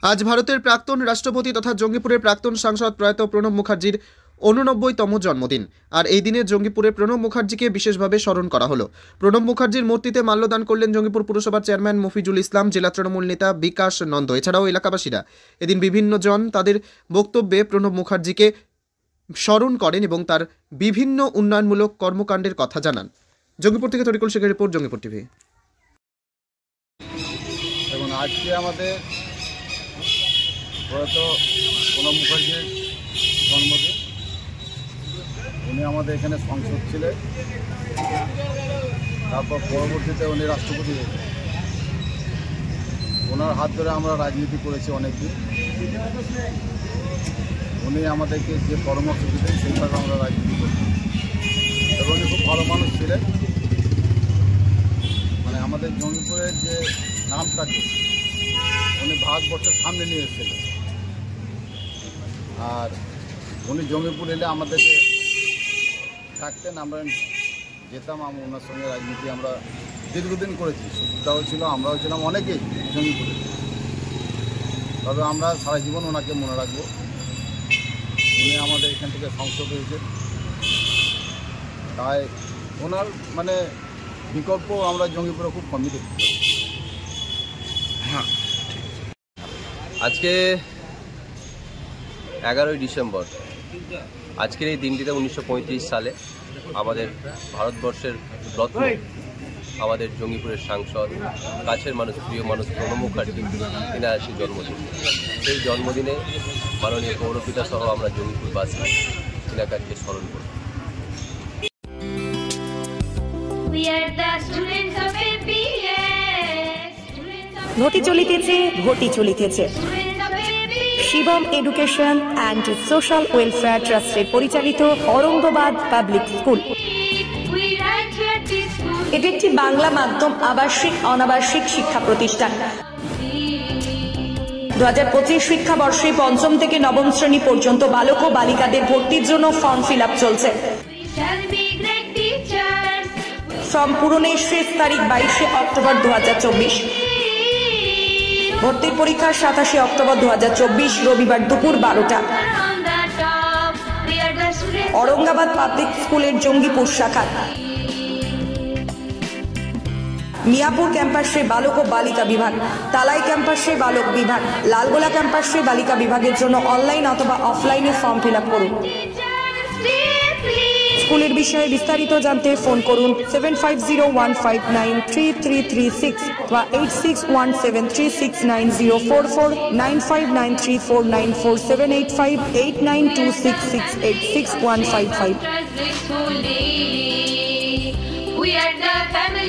আজ ভারতের প্রাক্তন রাষ্ট্রপতি তথা জঙ্গিপুরের প্রাক্তন সাংসদ প্রয়াত প্রণব মুখার্জির 89তম জন্মদিন। আর এই দিনে জঙ্গিপুরে প্রণব মুখার্জিকে বিশেষভাবে স্মরণ করা হলো। প্রণব মুখার্জির মূর্তিতে মাল্যদান করলেন জঙ্গিপুর পুরসভার চেয়ারম্যান মফিজুল ইসলাম, জেলা তৃণমূল নেতা বিকাশ নন্দ, এছাড়াও এলাকাবাসীরা। এদিন বিভিন্ন জন তাদের বক্তব্যে প্রণব মুখার্জিকে স্মরণ করেন এবং তার বিভিন্ন উন্নয়নমূলক কর্মকাণ্ডের কথা জানান। জঙ্গিপুর থেকে তরিকুল শেখের রিপোর্ট, জঙ্গিপুর টিভি। এবং আজকে আমাদের প্রয়াত প্রণব মুখার্জির জন্মদিন। উনি আমাদের এখানে সংসদ ছিলেন, তারপর পরবর্তীতে উনি রাষ্ট্রপতি হয়েছেন। ওনার হাত ধরে আমরা রাজনীতি করেছি অনেকদিন। উনি আমাদেরকে যে পরামর্শ দিতেন সেইভাবে আমরা রাজনীতি করছি এবং উনি খুব ভালো মানুষ ছিলেন। মানে আমাদের জঙ্গিপুরের যে নামটাকে উনি ভারতবর্ষের সামনে নিয়ে এসেছিলেন। আর উনি জঙ্গিপুর এলে আমাদেরকে থাকতেন, আমরা যেতাম। ওনার সঙ্গে রাজনীতি আমরা দীর্ঘদিন করেছি। সুবিধাও ছিল, আমরাও ছিলাম অনেকেই জঙ্গিপুরে। তবে আমরা সারা জীবন ওনাকে মনে রাখবো। উনি আমাদের এখান থেকে সংসদ হয়েছে, তাই ওনার মানে বিকল্প আমরা জঙ্গিপুরে খুব কমই দেখি। হ্যাঁ, আজকে 11ই ডিসেম্বর। আজকের এই দিনটিতে 1935 সালে আমাদের ভারতবর্ষের রত্ন, আমাদের জঙ্গিপুরের সাংসদ, কাছের মানুষ, প্রিয় মানুষ প্রণব মুখার্জি, তিনার সেই জন্মদিন। সেই জন্মদিনে মাননীয় পৌরপিতা সহ আমরা জঙ্গিপুরবাসী তিনাকে আজকে স্মরণ করি। ঘটি চলিতেছে Shivam education and social welfare ট্রাস্টের পরিচালিত অরঙ্গবাদ পাবলিক স্কুল। এটি একটি বাংলা মাধ্যম আবাসিক অনাবাসিক শিক্ষা প্রতিষ্ঠান। 2025 শিক্ষাবর্ষে 5ম থেকে 9ম শ্রেণী পর্যন্ত বালক ও বালিকাদের ভর্তির জন্য ফর্ম ফিল আপ চলছে। ফর্ম পূরণের শেষ তারিখ 22 অক্টোবর 2024। ভর্তির পরীক্ষা 27 অক্টোবর 2024 রবিবার দুপুর 12টা। অরঙ্গাবাদ পাবলিক স্কুলের জঙ্গিপুর শাখা। মিয়াপুর ক্যাম্পাসে বালক ও বালিকা বিভাগ, তালাই ক্যাম্পাসে বালক বিভাগ, লালগোলা ক্যাম্পাসে বালিকা বিভাগের জন্য অনলাইন অথবা অফলাইনে ফর্ম ফিল আপ করুন। স্কুলের বিষয়ে বিস্তারিত জানতে ফোন করুন 7501593336 বা 8617369044, 9593494785, 8926686155। We are the family.